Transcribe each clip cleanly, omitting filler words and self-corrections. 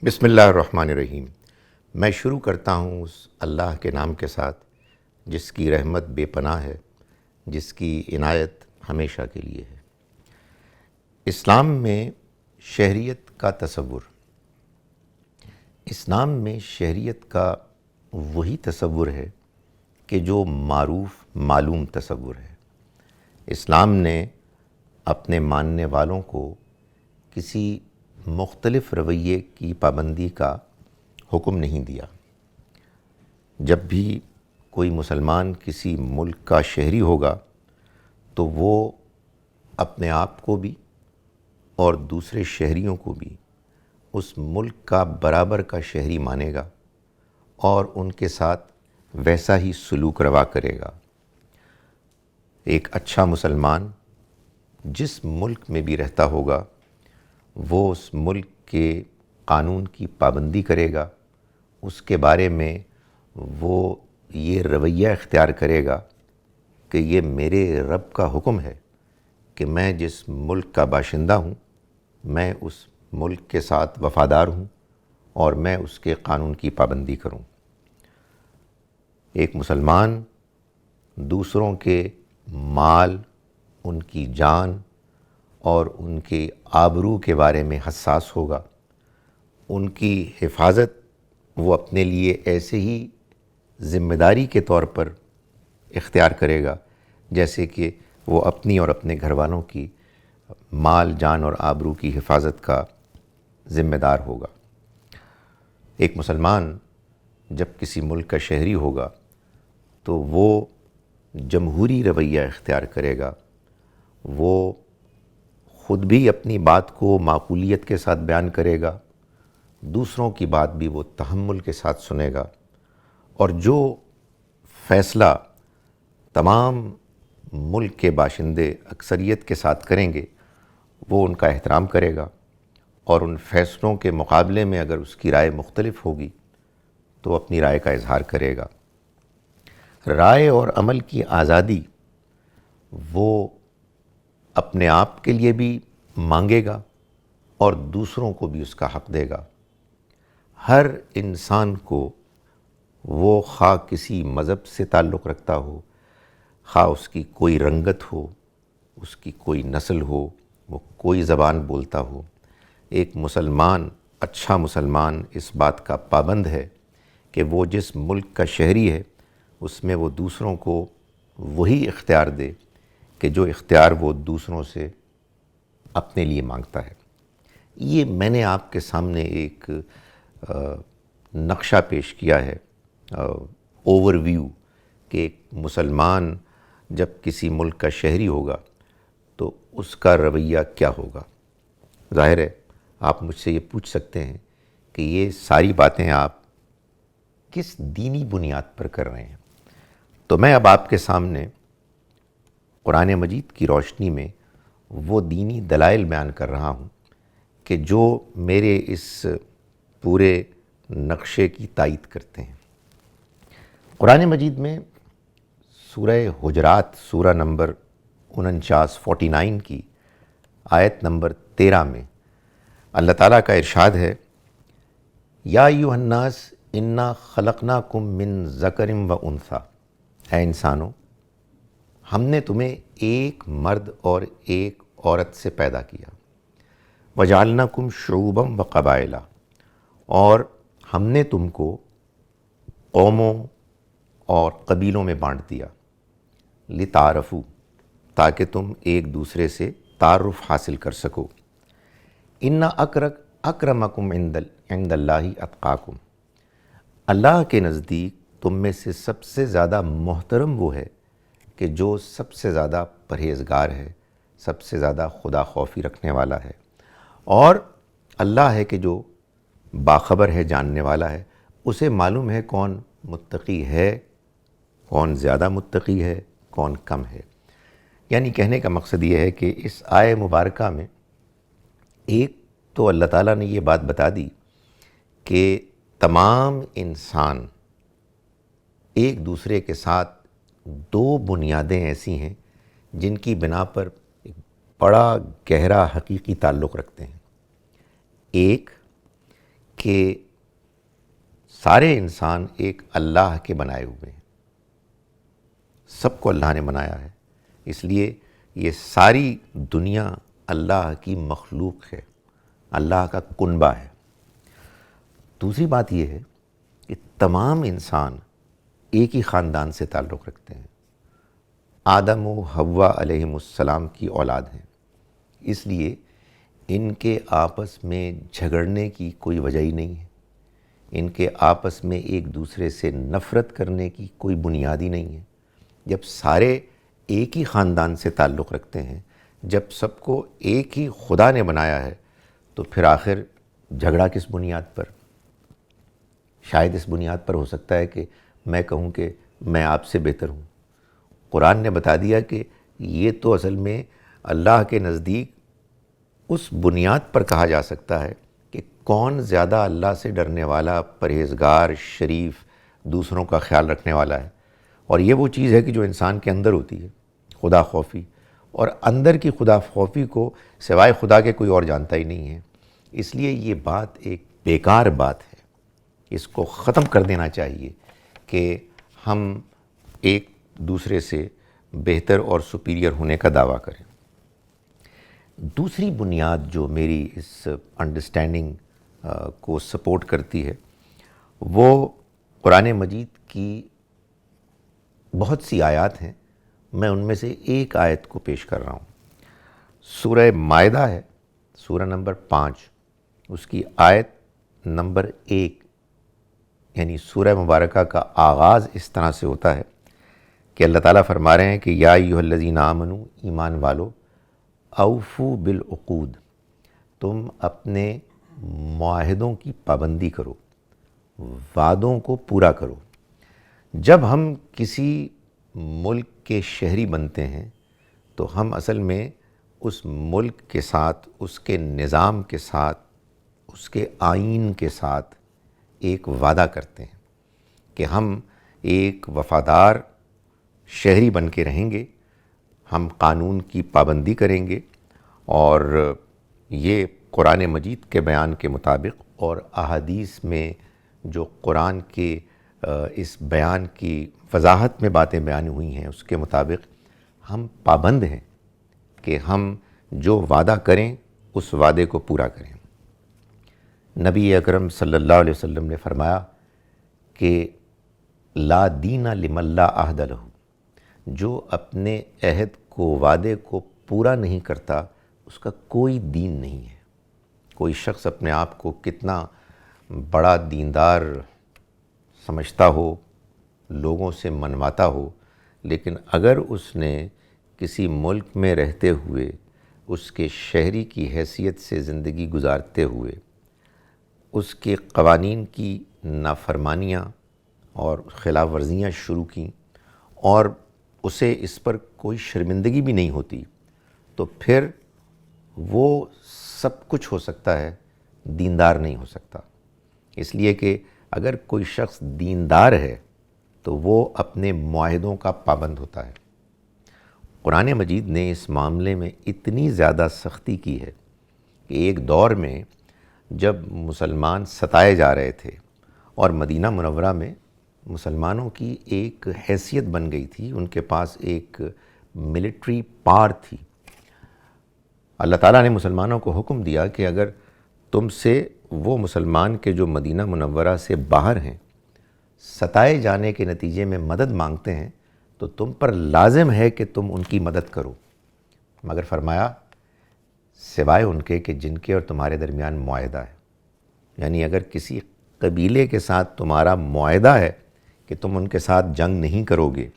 بسم اللہ الرحمن الرحیم۔ میں شروع کرتا ہوں اس اللہ کے نام کے ساتھ جس کی رحمت بے پناہ ہے، جس کی عنایت ہمیشہ کے لیے ہے۔ اسلام میں شہریت کا تصور، اسلام میں شہریت کا وہی تصور ہے کہ جو معروف معلوم تصور ہے۔ اسلام نے اپنے ماننے والوں کو کسی مختلف رویے کی پابندی کا حکم نہیں دیا۔ جب بھی کوئی مسلمان کسی ملک کا شہری ہوگا تو وہ اپنے آپ کو بھی اور دوسرے شہریوں کو بھی اس ملک کا برابر کا شہری مانے گا اور ان کے ساتھ ویسا ہی سلوک روا کرے گا۔ ایک اچھا مسلمان جس ملک میں بھی رہتا ہوگا وہ اس ملک کے قانون کی پابندی کرے گا، اس کے بارے میں وہ یہ رویہ اختیار کرے گا کہ یہ میرے رب کا حکم ہے کہ میں جس ملک کا باشندہ ہوں میں اس ملک کے ساتھ وفادار ہوں اور میں اس کے قانون کی پابندی کروں۔ ایک مسلمان دوسروں کے مال، ان کی جان اور ان کے آبرو کے بارے میں حساس ہوگا۔ ان کی حفاظت وہ اپنے لیے ایسے ہی ذمہ داری کے طور پر اختیار کرے گا جیسے کہ وہ اپنی اور اپنے گھر والوں کی مال، جان اور آبرو کی حفاظت کا ذمہ دار ہوگا۔ ایک مسلمان جب کسی ملک کا شہری ہوگا تو وہ جمہوری رویہ اختیار کرے گا۔ وہ خود بھی اپنی بات کو معقولیت کے ساتھ بیان کرے گا، دوسروں کی بات بھی وہ تحمل کے ساتھ سنے گا، اور جو فیصلہ تمام ملک کے باشندے اکثریت کے ساتھ کریں گے وہ ان کا احترام کرے گا، اور ان فیصلوں کے مقابلے میں اگر اس کی رائے مختلف ہوگی تو اپنی رائے کا اظہار کرے گا۔ رائے اور عمل کی آزادی وہ اپنے آپ کے لیے بھی مانگے گا اور دوسروں کو بھی اس کا حق دے گا۔ ہر انسان کو وہ خواہ کسی مذہب سے تعلق رکھتا ہو، خواہ اس کی کوئی رنگت ہو، اس کی کوئی نسل ہو، وہ کوئی زبان بولتا ہو، ایک مسلمان، اچھا مسلمان اس بات کا پابند ہے کہ وہ جس ملک کا شہری ہے اس میں وہ دوسروں کو وہی اختیار دے کہ جو اختیار وہ دوسروں سے اپنے لیے مانگتا ہے۔ یہ میں نے آپ کے سامنے ایک نقشہ پیش کیا ہے، اوور ویو، کہ ایک مسلمان جب کسی ملک کا شہری ہوگا تو اس کا رویہ کیا ہوگا۔ ظاہر ہے آپ مجھ سے یہ پوچھ سکتے ہیں کہ یہ ساری باتیں آپ کس دینی بنیاد پر کر رہے ہیں، تو میں اب آپ کے سامنے قرآن مجید کی روشنی میں وہ دینی دلائل بیان کر رہا ہوں کہ جو میرے اس پورے نقشے کی تائید کرتے ہیں۔ قرآن مجید میں سورہ حجرات، سورہ نمبر 49 کی آیت نمبر 13 میں اللہ تعالیٰ کا ارشاد ہے، یا ایھا الناس انا خلقناکم من ذکر و انثیٰ، اے انسانوں ہم نے تمہیں ایک مرد اور ایک عورت سے پیدا کیا، وجعلناکم شعوبا و قبائل، اور ہم نے تم کو قوموں اور قبیلوں میں بانٹ دیا، لتعارفوا، تاکہ تم ایک دوسرے سے تعارف حاصل کر سکو، ان اکرمکم عند اللہ اتقاکم، اللہ کے نزدیک تم میں سے سب سے زیادہ محترم وہ ہے کہ جو سب سے زیادہ پرہیزگار ہے، سب سے زیادہ خدا خوفی رکھنے والا ہے، اور اللہ ہے کہ جو باخبر ہے، جاننے والا ہے، اسے معلوم ہے کون متقی ہے، کون زیادہ متقی ہے، کون کم ہے۔ یعنی کہنے کا مقصد یہ ہے کہ اس آیہ مبارکہ میں ایک تو اللہ تعالیٰ نے یہ بات بتا دی کہ تمام انسان ایک دوسرے کے ساتھ دو بنیادیں ایسی ہیں جن کی بنا پر ایک بڑا گہرا حقیقی تعلق رکھتے ہیں۔ ایک کہ سارے انسان ایک اللہ کے بنائے ہوئے ہیں، سب کو اللہ نے بنایا ہے، اس لیے یہ ساری دنیا اللہ کی مخلوق ہے، اللہ کا کنبہ ہے۔ دوسری بات یہ ہے کہ تمام انسان ایک ہی خاندان سے تعلق رکھتے ہیں، آدم و حوا علیہم السلام کی اولاد ہیں، اس لیے ان کے آپس میں جھگڑنے کی کوئی وجہ ہی نہیں ہے، ان کے آپس میں ایک دوسرے سے نفرت کرنے کی کوئی بنیاد ہی نہیں ہے۔ جب سارے ایک ہی خاندان سے تعلق رکھتے ہیں، جب سب کو ایک ہی خدا نے بنایا ہے، تو پھر آخر جھگڑا کس بنیاد پر؟ شاید اس بنیاد پر ہو سکتا ہے کہ میں کہوں کہ میں آپ سے بہتر ہوں۔ قرآن نے بتا دیا کہ یہ تو اصل میں اللہ کے نزدیک اس بنیاد پر کہا جا سکتا ہے کہ کون زیادہ اللہ سے ڈرنے والا، پرہیزگار، شریف، دوسروں کا خیال رکھنے والا ہے۔ اور یہ وہ چیز ہے کہ جو انسان کے اندر ہوتی ہے، خدا خوفی، اور اندر کی خدا خوفی کو سوائے خدا کے کوئی اور جانتا ہی نہیں ہے۔ اس لیے یہ بات ایک بیکار بات ہے، اس کو ختم کر دینا چاہیے کہ ہم ایک دوسرے سے بہتر اور سپیریئر ہونے کا دعویٰ کریں۔ دوسری بنیاد جو میری اس انڈرسٹینڈنگ کو سپورٹ کرتی ہے، وہ قرآن مجید کی بہت سی آیات ہیں، میں ان میں سے ایک آیت کو پیش کر رہا ہوں۔ سورہ مائدہ ہے، سورہ نمبر 5، اس کی آیت نمبر 1، یعنی سورہ مبارکہ کا آغاز اس طرح سے ہوتا ہے کہ اللہ تعالیٰ فرما رہے ہیں کہ یا ایھا الذین آمنوا، ایمان والو، اوفوا بالعقود، تم اپنے معاہدوں کی پابندی کرو، وعدوں کو پورا کرو۔ جب ہم کسی ملک کے شہری بنتے ہیں تو ہم اصل میں اس ملک کے ساتھ، اس کے نظام کے ساتھ، اس کے آئین کے ساتھ ایک وعدہ کرتے ہیں کہ ہم ایک وفادار شہری بن کے رہیں گے، ہم قانون کی پابندی کریں گے، اور یہ قرآن مجید کے بیان کے مطابق اور احادیث میں جو قرآن کے اس بیان کی وضاحت میں باتیں بیان ہوئی ہیں اس کے مطابق ہم پابند ہیں کہ ہم جو وعدہ کریں اس وعدے کو پورا کریں۔ نبی اکرم صلی اللہ علیہ وسلم نے فرمایا کہ لا دین لمن لا عہد لہ، جو اپنے عہد کو، وعدے کو پورا نہیں کرتا، اس کا کوئی دین نہیں ہے۔ کوئی شخص اپنے آپ کو کتنا بڑا دیندار سمجھتا ہو، لوگوں سے منواتا ہو، لیکن اگر اس نے کسی ملک میں رہتے ہوئے اس کے شہری کی حیثیت سے زندگی گزارتے ہوئے اس کے قوانین کی نافرمانیاں اور خلاف ورزیاں شروع کیں اور اسے اس پر کوئی شرمندگی بھی نہیں ہوتی، تو پھر وہ سب کچھ ہو سکتا ہے، دیندار نہیں ہو سکتا۔ اس لیے کہ اگر کوئی شخص دیندار ہے تو وہ اپنے معاہدوں کا پابند ہوتا ہے۔ قرآن مجید نے اس معاملے میں اتنی زیادہ سختی کی ہے کہ ایک دور میں جب مسلمان ستائے جا رہے تھے اور مدینہ منورہ میں مسلمانوں کی ایک حیثیت بن گئی تھی، ان کے پاس ایک ملٹری پاور تھی، اللہ تعالیٰ نے مسلمانوں کو حکم دیا کہ اگر تم سے وہ مسلمان کے جو مدینہ منورہ سے باہر ہیں ستائے جانے کے نتیجے میں مدد مانگتے ہیں تو تم پر لازم ہے کہ تم ان کی مدد کرو، مگر فرمایا سوائے ان کے کہ جن کے اور تمہارے درمیان معاہدہ ہے۔ یعنی اگر کسی قبیلے کے ساتھ تمہارا معاہدہ ہے کہ تم ان کے ساتھ جنگ نہیں کرو گے،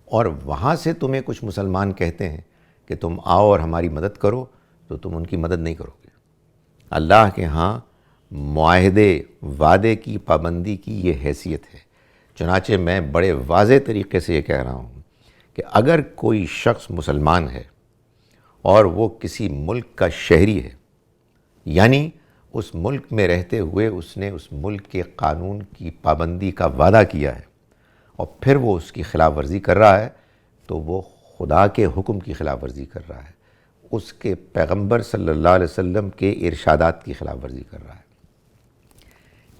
اور وہاں سے تمہیں کچھ مسلمان کہتے ہیں کہ تم آؤ اور ہماری مدد کرو، تو تم ان کی مدد نہیں کرو گے۔ اللہ کے ہاں معاہدے، وعدے کی پابندی کی یہ حیثیت ہے۔ چنانچہ میں بڑے واضح طریقے سے یہ کہہ رہا ہوں کہ اگر کوئی شخص مسلمان ہے اور وہ کسی ملک کا شہری ہے، یعنی اس ملک میں رہتے ہوئے اس نے اس ملک کے قانون کی پابندی کا وعدہ کیا ہے اور پھر وہ اس کی خلاف ورزی کر رہا ہے، تو وہ خدا کے حکم کی خلاف ورزی کر رہا ہے، اس کے پیغمبر صلی اللہ علیہ وسلم کے ارشادات کی خلاف ورزی کر رہا ہے۔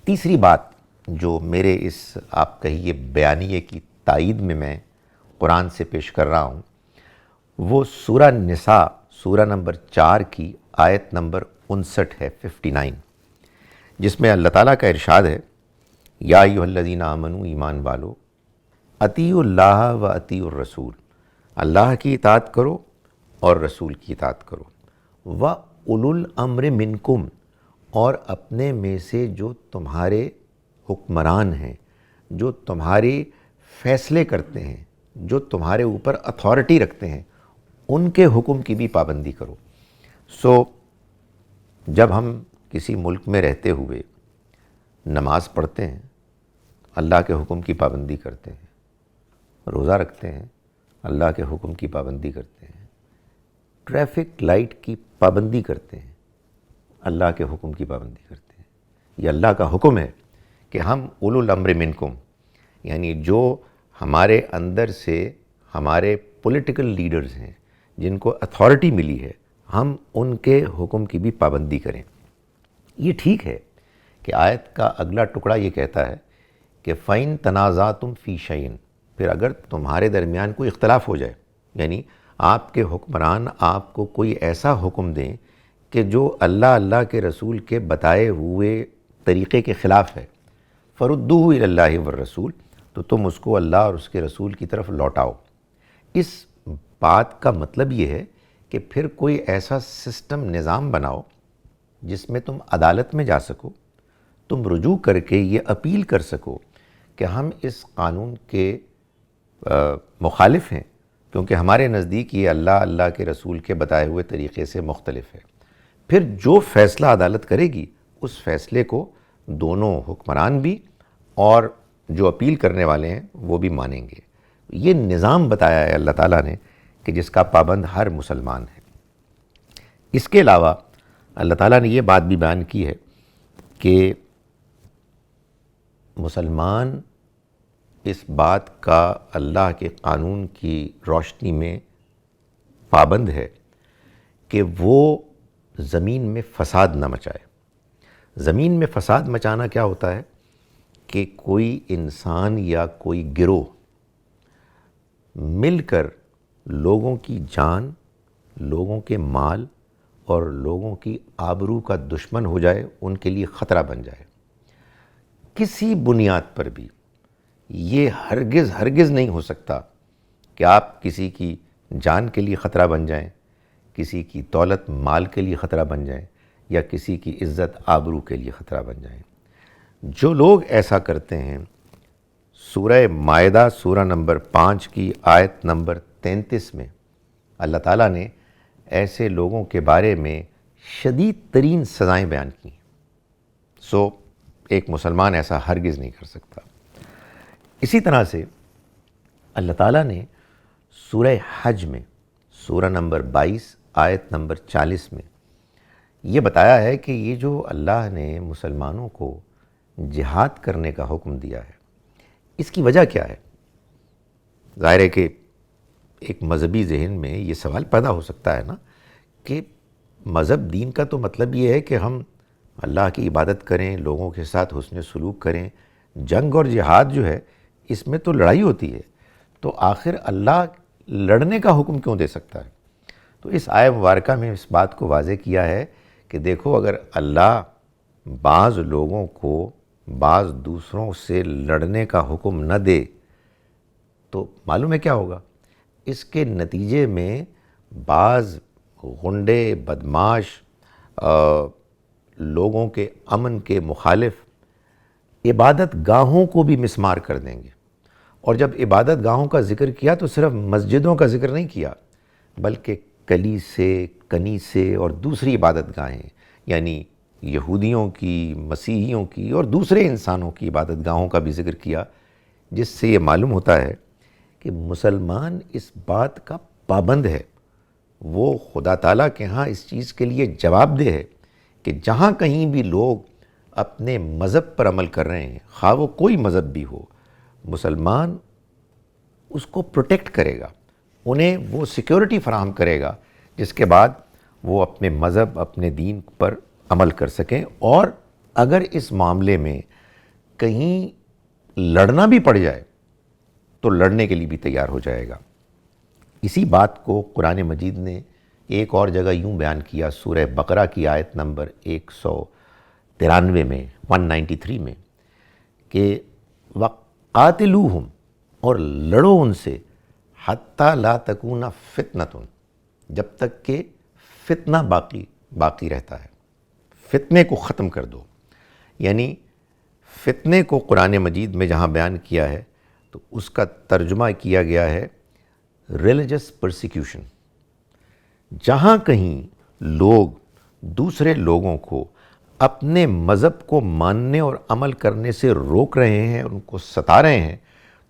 تیسری بات جو میرے اس آپ کہیے بیانیے کی تائید میں قرآن سے پیش کر رہا ہوں، وہ سورہ نساء سورہ نمبر 4 کی آیت نمبر 59 ہے، 59، جس میں اللہ تعالیٰ کا ارشاد ہے، یا ایھا الذین آمنوا، ایمان والو، اطیعوا اللہ و اطیعوا الرسول، اللہ کی اطاعت کرو اور رسول کی اطاعت کرو، وَأُولُو الْأَمْرِ مِنْکُمْ، اور اپنے میں سے جو تمہارے حکمران ہیں، جو تمہارے فیصلے کرتے ہیں، جو تمہارے اوپر اتھارٹی رکھتے ہیں، ان کے حکم کی بھی پابندی کرو۔ جب ہم کسی ملک میں رہتے ہوئے نماز پڑھتے ہیں، اللہ کے حکم کی پابندی کرتے ہیں، روزہ رکھتے ہیں، اللہ کے حکم کی پابندی کرتے ہیں، ٹریفک لائٹ کی پابندی کرتے ہیں، اللہ کے حکم کی پابندی کرتے ہیں، یہ اللہ کا حکم ہے کہ ہم اولو الامر منکم، یعنی جو ہمارے اندر سے ہمارے پولیٹیکل لیڈرز ہیں، جن کو اتھارٹی ملی ہے، ہم ان کے حکم کی بھی پابندی کریں۔ یہ ٹھیک ہے کہ آیت کا اگلا ٹکڑا یہ کہتا ہے کہ فَإِن تَنَازَعْتُمْ فِي شَيْءٍ، پھر اگر تمہارے درمیان کوئی اختلاف ہو جائے، یعنی آپ کے حکمران آپ کو کوئی ایسا حکم دیں کہ جو اللہ کے رسول کے بتائے ہوئے طریقے کے خلاف ہے، فَرُدُّوهُ إِلَى اللَّهِ وَالرَّسُولِ، تو تم اس کو اللہ اور اس کے رسول کی طرف لوٹاؤ۔ اس بات کا مطلب یہ ہے کہ پھر کوئی ایسا سسٹم، نظام بناؤ جس میں تم عدالت میں جا سکو، تم رجوع کر کے یہ اپیل کر سکو کہ ہم اس قانون کے مخالف ہیں، کیونکہ ہمارے نزدیک یہ اللہ کے رسول کے بتائے ہوئے طریقے سے مختلف ہے۔ پھر جو فیصلہ عدالت کرے گی، اس فیصلے کو دونوں حکمران بھی اور جو اپیل کرنے والے ہیں وہ بھی مانیں گے۔ یہ نظام بتایا ہے اللہ تعالیٰ نے کہ جس کا پابند ہر مسلمان ہے۔ اس کے علاوہ اللہ تعالیٰ نے یہ بات بھی بیان کی ہے کہ مسلمان اس بات کا اللہ کے قانون کی روشنی میں پابند ہے کہ وہ زمین میں فساد نہ مچائے۔ زمین میں فساد مچانا کیا ہوتا ہے کہ کوئی انسان یا کوئی گروہ مل کر لوگوں کی جان، لوگوں کے مال اور لوگوں کی آبرو کا دشمن ہو جائے، ان کے لیے خطرہ بن جائے۔ کسی بنیاد پر بھی یہ ہرگز نہیں ہو سکتا کہ آپ کسی کی جان کے لیے خطرہ بن جائیں، کسی کی دولت مال کے لیے خطرہ بن جائیں، یا کسی کی عزت آبرو کے لیے خطرہ بن جائیں۔ جو لوگ ایسا کرتے ہیں، سورہ مائدہ سورہ نمبر 5 کی آیت نمبر 33 میں اللہ تعالیٰ نے ایسے لوگوں کے بارے میں شدید ترین سزائیں بیان کی ہیں۔ ایک مسلمان ایسا ہرگز نہیں کر سکتا۔ اسی طرح سے اللہ تعالیٰ نے سورہ حج میں سورہ نمبر 22 آیت نمبر 40 میں یہ بتایا ہے کہ یہ جو اللہ نے مسلمانوں کو جہاد کرنے کا حکم دیا ہے، اس کی وجہ کیا ہے؟ ظاہر ہے کہ ایک مذہبی ذہن میں یہ سوال پیدا ہو سکتا ہے نا کہ مذہب، دین کا تو مطلب یہ ہے کہ ہم اللہ کی عبادت کریں، لوگوں کے ساتھ حسن سلوک کریں۔ جنگ اور جہاد جو ہے، اس میں تو لڑائی ہوتی ہے، تو آخر اللہ لڑنے کا حکم کیوں دے سکتا ہے؟ تو اس آیہ مبارکہ میں اس بات کو واضح کیا ہے کہ دیکھو، اگر اللہ بعض لوگوں کو بعض دوسروں سے لڑنے کا حکم نہ دے تو معلوم ہے کیا ہوگا؟ اس کے نتیجے میں بعض غنڈے، بدماش، لوگوں کے امن کے مخالف عبادت گاہوں کو بھی مسمار کر دیں گے۔ اور جب عبادت گاہوں کا ذکر کیا تو صرف مسجدوں کا ذکر نہیں کیا، بلکہ کلیسے، کنیسے اور دوسری عبادت گاہیں، یعنی یہودیوں کی، مسیحیوں کی اور دوسرے انسانوں کی عبادت گاہوں کا بھی ذکر کیا، جس سے یہ معلوم ہوتا ہے کہ مسلمان اس بات کا پابند ہے، وہ خدا تعالیٰ کے ہاں اس چیز کے لیے جواب دہ ہے کہ جہاں کہیں بھی لوگ اپنے مذہب پر عمل کر رہے ہیں، خواہ وہ کوئی مذہب بھی ہو، مسلمان اس کو پروٹیکٹ کرے گا، انہیں وہ سیکیورٹی فراہم کرے گا، جس کے بعد وہ اپنے مذہب، اپنے دین پر عمل کر سکیں۔ اور اگر اس معاملے میں کہیں لڑنا بھی پڑ جائے تو لڑنے کے لیے بھی تیار ہو جائے گا۔ اسی بات کو قرآن مجید نے ایک اور جگہ یوں بیان کیا، سورہ بقرہ کی آیت نمبر 193 میں 193 میں، کہ وَقَاتِلُوهُمْ، اور لڑو ان سے، حَتَّى لَا تَكُونَ فِتْنَةٌ، جب تک کہ فتنہ باقی رہتا ہے، فتنے کو ختم کر دو۔ یعنی فتنے کو قرآن مجید میں جہاں بیان کیا ہے تو اس کا ترجمہ کیا گیا ہے ریلیجس پرسیکیوشن۔ جہاں کہیں لوگ دوسرے لوگوں کو اپنے مذہب کو ماننے اور عمل کرنے سے روک رہے ہیں، ان کو ستا رہے ہیں،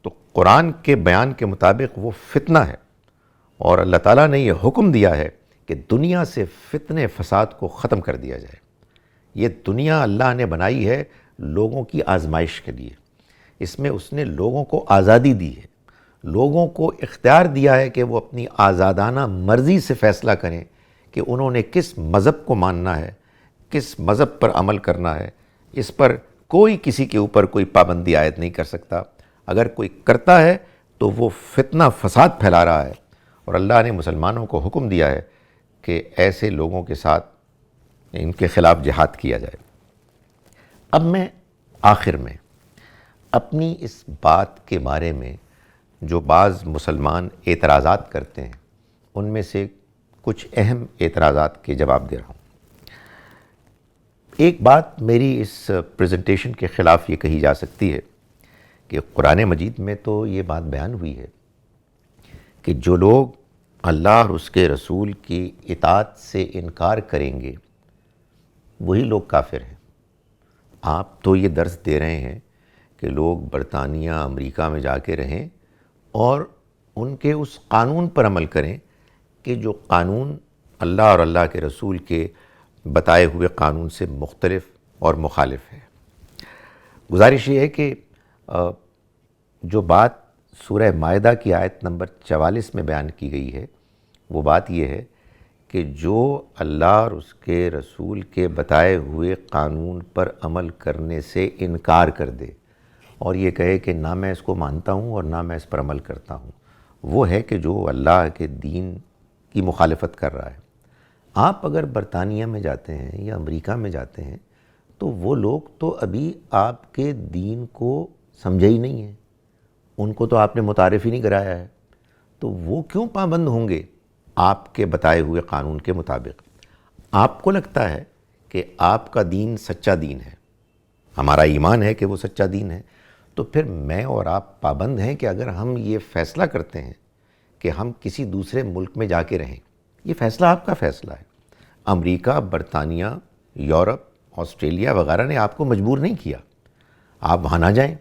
تو قرآن کے بیان کے مطابق وہ فتنہ ہے، اور اللہ تعالیٰ نے یہ حکم دیا ہے کہ دنیا سے فتنے فساد کو ختم کر دیا جائے۔ یہ دنیا اللہ نے بنائی ہے لوگوں کی آزمائش کے لیے، اس میں اس نے لوگوں کو آزادی دی ہے، لوگوں کو اختیار دیا ہے کہ وہ اپنی آزادانہ مرضی سے فیصلہ کریں کہ انہوں نے کس مذہب کو ماننا ہے، کس مذہب پر عمل کرنا ہے۔ اس پر کوئی کسی کے اوپر کوئی پابندی عائد نہیں کر سکتا۔ اگر کوئی کرتا ہے تو وہ فتنہ فساد پھیلا رہا ہے، اور اللہ نے مسلمانوں کو حکم دیا ہے کہ ایسے لوگوں کے ساتھ ان کے خلاف جہاد کیا جائے۔ اب میں آخر میں اپنی اس بات کے بارے میں جو بعض مسلمان اعتراضات کرتے ہیں، ان میں سے کچھ اہم اعتراضات کے جواب دے رہا ہوں۔ ایک بات میری اس پریزنٹیشن کے خلاف یہ کہی جا سکتی ہے کہ قرآن مجید میں تو یہ بات بیان ہوئی ہے کہ جو لوگ اللہ اور اس کے رسول کی اطاعت سے انکار کریں گے وہی لوگ کافر ہیں۔ آپ تو یہ درس دے رہے ہیں کہ لوگ برطانیہ، امریکہ میں جا کے رہیں اور ان کے اس قانون پر عمل کریں کہ جو قانون اللہ اور اللہ کے رسول کے بتائے ہوئے قانون سے مختلف اور مخالف ہے۔ گزارش یہ ہے کہ جو بات سورہ مائدہ کی آیت نمبر 44 میں بیان کی گئی ہے، وہ بات یہ ہے کہ جو اللہ اور اس کے رسول کے بتائے ہوئے قانون پر عمل کرنے سے انکار کر دے اور یہ کہے کہ نہ میں اس کو مانتا ہوں اور نہ میں اس پر عمل کرتا ہوں، وہ ہے کہ جو اللہ کے دین کی مخالفت کر رہا ہے۔ آپ اگر برطانیہ میں جاتے ہیں یا امریکہ میں جاتے ہیں تو وہ لوگ تو ابھی آپ کے دین کو سمجھے ہی نہیں ہیں، ان کو تو آپ نے متعارف ہی نہیں کرایا ہے، تو وہ کیوں پابند ہوں گے آپ کے بتائے ہوئے قانون کے مطابق؟ آپ کو لگتا ہے کہ آپ کا دین سچا دین ہے، ہمارا ایمان ہے کہ وہ سچا دین ہے، تو پھر میں اور آپ پابند ہیں کہ اگر ہم یہ فیصلہ کرتے ہیں کہ ہم کسی دوسرے ملک میں جا کے رہیں، یہ فیصلہ آپ کا فیصلہ ہے۔ امریکہ، برطانیہ، یورپ، آسٹریلیا وغیرہ نے آپ کو مجبور نہیں کیا، آپ وہاں نہ جائیں،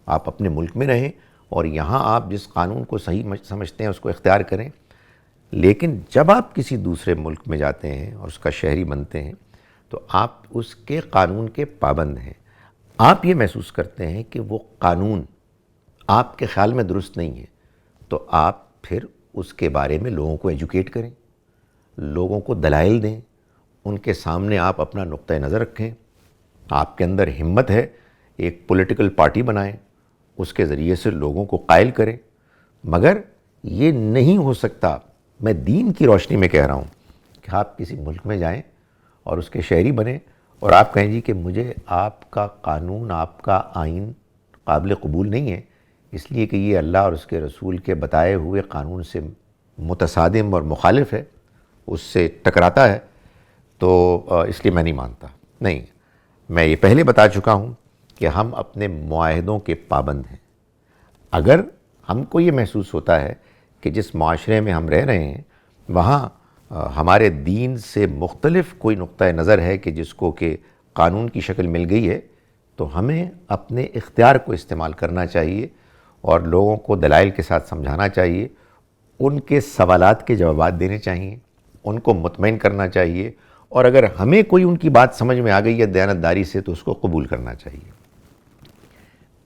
آپ اپنے ملک میں رہیں اور یہاں آپ جس قانون کو صحیح سمجھتے ہیں اس کو اختیار کریں۔ لیکن جب آپ کسی دوسرے ملک میں جاتے ہیں اور اس کا شہری بنتے ہیں تو آپ اس کے قانون کے پابند ہیں۔ آپ یہ محسوس کرتے ہیں کہ وہ قانون آپ کے خیال میں درست نہیں ہے، تو آپ پھر اس کے بارے میں لوگوں کو ایجوکیٹ کریں، لوگوں کو دلائل دیں، ان کے سامنے آپ اپنا نقطہ نظر رکھیں۔ آپ کے اندر ہمت ہے، ایک پولیٹیکل پارٹی بنائیں، اس کے ذریعے سے لوگوں کو قائل کریں۔ مگر یہ نہیں ہو سکتا، میں دین کی روشنی میں کہہ رہا ہوں، کہ آپ کسی ملک میں جائیں اور اس کے شہری بنیں اور آپ کہیں جی کہ مجھے آپ کا قانون، آپ کا آئین قابل قبول نہیں ہے، اس لیے کہ یہ اللہ اور اس کے رسول کے بتائے ہوئے قانون سے متصادم اور مخالف ہے، اس سے ٹکراتا ہے، تو اس لیے میں نہیں مانتا۔ نہیں، میں یہ پہلے بتا چکا ہوں کہ ہم اپنے معاہدوں کے پابند ہیں۔ اگر ہم کو یہ محسوس ہوتا ہے کہ جس معاشرے میں ہم رہ رہے ہیں وہاں ہمارے دین سے مختلف کوئی نقطہ نظر ہے کہ جس کو کہ قانون کی شکل مل گئی ہے، تو ہمیں اپنے اختیار کو استعمال کرنا چاہیے اور لوگوں کو دلائل کے ساتھ سمجھانا چاہیے، ان کے سوالات کے جوابات دینے چاہیے، ان کو مطمئن کرنا چاہیے، اور اگر ہمیں کوئی ان کی بات سمجھ میں آ گئی ہے دیانتداری سے تو اس کو قبول کرنا چاہیے۔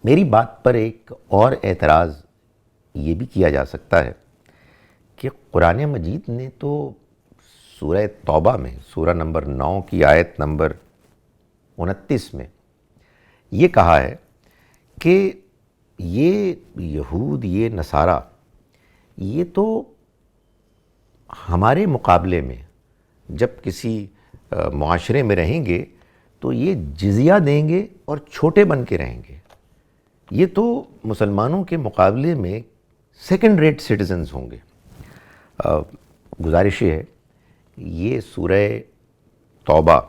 میری بات پر ایک اور اعتراض یہ بھی کیا جا سکتا ہے کہ قرآن مجید نے تو سورہ توبہ میں سورہ نمبر 9 کی آیت نمبر 29 میں یہ کہا ہے کہ یہ یہود، یہ نصارہ، یہ تو ہمارے مقابلے میں جب کسی معاشرے میں رہیں گے تو یہ جزیہ دیں گے اور چھوٹے بن کے رہیں گے. یہ تو مسلمانوں کے مقابلے میں سیکنڈ ریٹ سٹیزنز ہوں گے. گزارش یہ ہے، یہ سورہ توبہ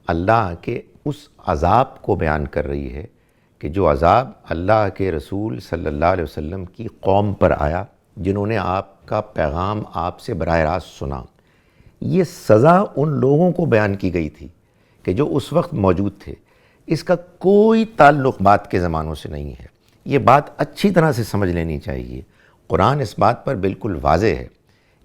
اللہ کے اس عذاب کو بیان کر رہی ہے کہ جو عذاب اللہ کے رسول صلی اللہ علیہ وسلم کی قوم پر آیا، جنہوں نے آپ کا پیغام آپ سے براہ راست سنا. یہ سزا ان لوگوں کو بیان کی گئی تھی کہ جو اس وقت موجود تھے. اس کا کوئی تعلق بات کے زمانوں سے نہیں ہے. یہ بات اچھی طرح سے سمجھ لینی چاہیے. قرآن اس بات پر بالکل واضح ہے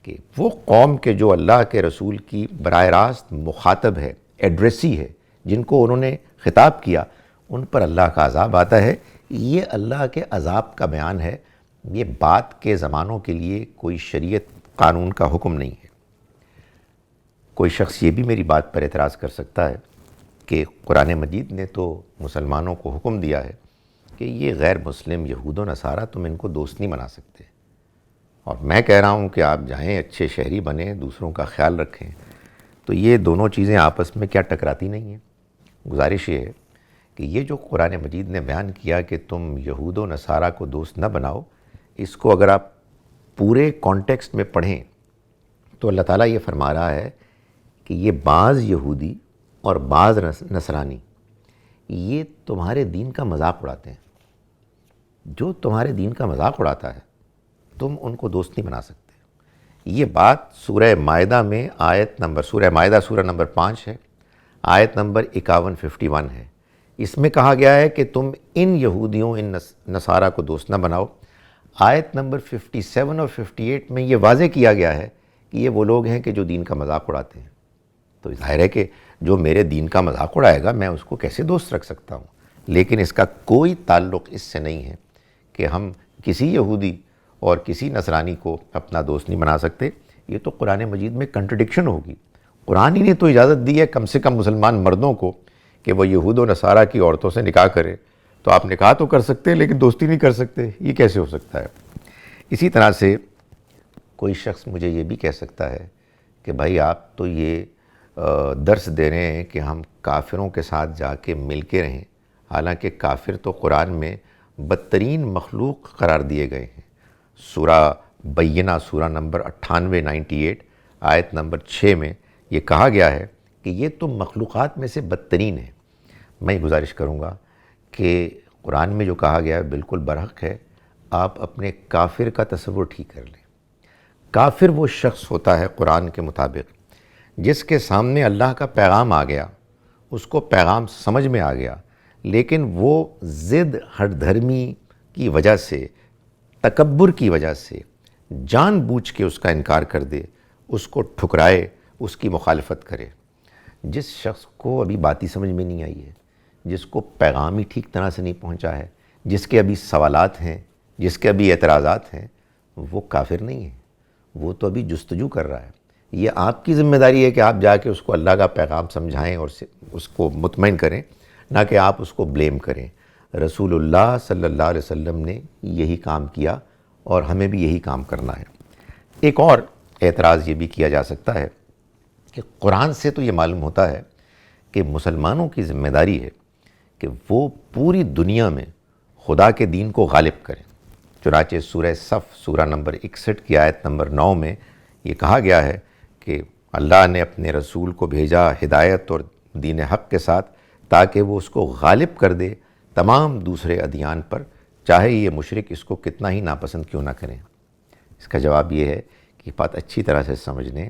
کہ وہ قوم کے جو اللہ کے رسول کی براہ راست مخاطب ہے، ایڈریسی ہے، جن کو انہوں نے خطاب کیا، ان پر اللہ کا عذاب آتا ہے. یہ اللہ کے عذاب کا بیان ہے. یہ بات کے زمانوں کے لیے کوئی شریعت قانون کا حکم نہیں ہے. کوئی شخص یہ بھی میری بات پر اعتراض کر سکتا ہے کہ قرآن مجید نے تو مسلمانوں کو حکم دیا ہے کہ یہ غیر مسلم یہود و نصارہ تم ان کو دوست نہیں بنا سکتے، اور میں کہہ رہا ہوں کہ آپ جائیں اچھے شہری بنیں، دوسروں کا خیال رکھیں. تو یہ دونوں چیزیں آپس میں کیا ٹکراتی نہیں ہیں؟ گزارش یہ ہے کہ یہ جو قرآن مجید نے بیان کیا کہ تم یہود و نصارہ کو دوست نہ بناؤ، اس کو اگر آپ پورے کانٹیکسٹ میں پڑھیں تو اللہ تعالیٰ یہ فرما رہا ہے کہ یہ بعض یہودی اور بعض نصرانی یہ تمہارے دین کا مذاق اڑاتے ہیں. جو تمہارے دین کا مذاق اڑاتا ہے تم ان کو دوست نہیں بنا سکتے. یہ بات سورہ مائدہ میں سورہ مائدہ سورہ نمبر 5 ہے، آیت نمبر 51 ہے. اس میں کہا گیا ہے کہ تم ان یہودیوں، ان نصارہ کو دوست نہ بناؤ. آیت نمبر 57 اور 58 میں یہ واضح کیا گیا ہے کہ یہ وہ لوگ ہیں کہ جو دین کا مذاق اڑاتے ہیں. تو ظاہر ہے کہ جو میرے دین کا مذاق اڑائے گا میں اس کو کیسے دوست رکھ سکتا ہوں؟ لیکن اس کا کوئی تعلق اس سے نہیں ہے کہ ہم کسی یہودی اور کسی نصرانی کو اپنا دوست نہیں بنا سکتے. یہ تو قرآن مجید میں کنٹرڈکشن ہوگی. قرآن ہی نے تو اجازت دی ہے کم سے کم مسلمان مردوں کو کہ وہ یہود و نصارہ کی عورتوں سے نکاح کرے. تو آپ نکاح تو کر سکتے ہیں لیکن دوستی نہیں کر سکتے. یہ کیسے ہو سکتا ہے؟ اسی طرح سے کوئی شخص مجھے یہ بھی کہہ سکتا ہے کہ بھائی آپ تو یہ درس دے رہے ہیں کہ ہم کافروں کے ساتھ جا کے مل کے رہیں، حالانکہ کافر تو قرآن میں بدترین مخلوق قرار دیے گئے ہیں. سورہ بینہ سورہ نمبر 98 آیت نمبر 6 میں یہ کہا گیا ہے کہ یہ تو مخلوقات میں سے بدترین ہے. میں گزارش کروں گا کہ قرآن میں جو کہا گیا ہے بالکل برحق ہے. آپ اپنے کافر کا تصور ٹھیک کر لیں. کافر وہ شخص ہوتا ہے قرآن کے مطابق جس کے سامنے اللہ کا پیغام آ گیا، اس کو پیغام سمجھ میں آ گیا، لیکن وہ ضد، ہٹ دھرمی کی وجہ سے، تکبر کی وجہ سے جان بوجھ کے اس کا انکار کر دے، اس کو ٹھکرائے، اس کی مخالفت کرے. جس شخص کو ابھی باتیں سمجھ میں نہیں آئی ہے، جس کو پیغام ہی ٹھیک طرح سے نہیں پہنچا ہے، جس کے ابھی سوالات ہیں، جس کے ابھی اعتراضات ہیں، وہ کافر نہیں ہے. وہ تو ابھی جستجو کر رہا ہے. یہ آپ کی ذمہ داری ہے کہ آپ جا کے اس کو اللہ کا پیغام سمجھائیں اور اس کو مطمئن کریں، نہ کہ آپ اس کو بلیم کریں. رسول اللہ صلی اللہ علیہ وسلم نے یہی کام کیا اور ہمیں بھی یہی کام کرنا ہے. ایک اور اعتراض یہ بھی کیا جا سکتا ہے کہ قرآن سے تو یہ معلوم ہوتا ہے کہ مسلمانوں کی ذمہ داری ہے کہ وہ پوری دنیا میں خدا کے دین کو غالب کریں. چنانچہ سورہ صف سورہ نمبر 61 کی آیت نمبر 9 میں یہ کہا گیا ہے کہ اللہ نے اپنے رسول کو بھیجا ہدایت اور دین حق کے ساتھ تاکہ وہ اس کو غالب کر دے تمام دوسرے ادیان پر، چاہے یہ مشرک اس کو کتنا ہی ناپسند کیوں نہ کریں. اس کا جواب یہ ہے کہ بات اچھی طرح سے سمجھ لیں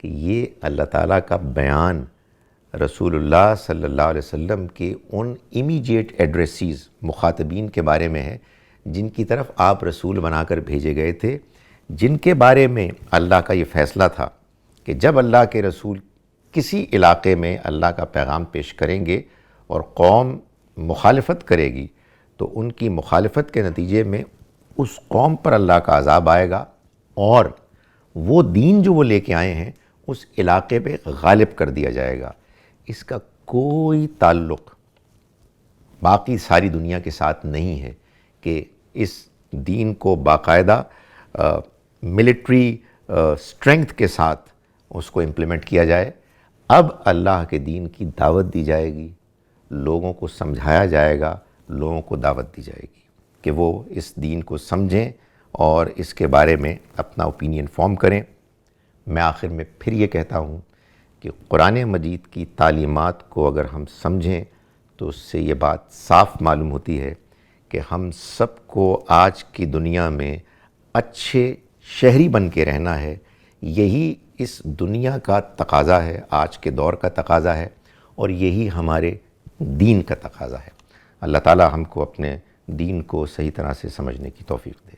کہ یہ اللہ تعالیٰ کا بیان رسول اللہ صلی اللہ علیہ وسلم کے ان امیجیٹ ایڈریسیز، مخاطبین کے بارے میں ہے جن کی طرف آپ رسول بنا کر بھیجے گئے تھے، جن کے بارے میں اللہ کا یہ فیصلہ تھا کہ جب اللہ کے رسول کسی علاقے میں اللہ کا پیغام پیش کریں گے اور قوم مخالفت کرے گی تو ان کی مخالفت کے نتیجے میں اس قوم پر اللہ کا عذاب آئے گا اور وہ دین جو وہ لے کے آئے ہیں اس علاقے پہ غالب کر دیا جائے گا. اس کا کوئی تعلق باقی ساری دنیا کے ساتھ نہیں ہے کہ اس دین کو باقاعدہ ملٹری سٹرنگتھ کے ساتھ اس کو امپلیمنٹ کیا جائے. اب اللہ کے دین کی دعوت دی جائے گی، لوگوں کو سمجھایا جائے گا، لوگوں کو دعوت دی جائے گی کہ وہ اس دین کو سمجھیں اور اس کے بارے میں اپنا اوپینین فارم کریں. میں آخر میں پھر یہ کہتا ہوں کہ قرآن مجید کی تعلیمات کو اگر ہم سمجھیں تو اس سے یہ بات صاف معلوم ہوتی ہے کہ ہم سب کو آج کی دنیا میں اچھے شہری بن کے رہنا ہے. یہی اس دنیا کا تقاضا ہے، آج کے دور کا تقاضا ہے، اور یہی ہمارے دین کا تقاضا ہے. اللہ تعالی ہم کو اپنے دین کو صحیح طرح سے سمجھنے کی توفیق دے.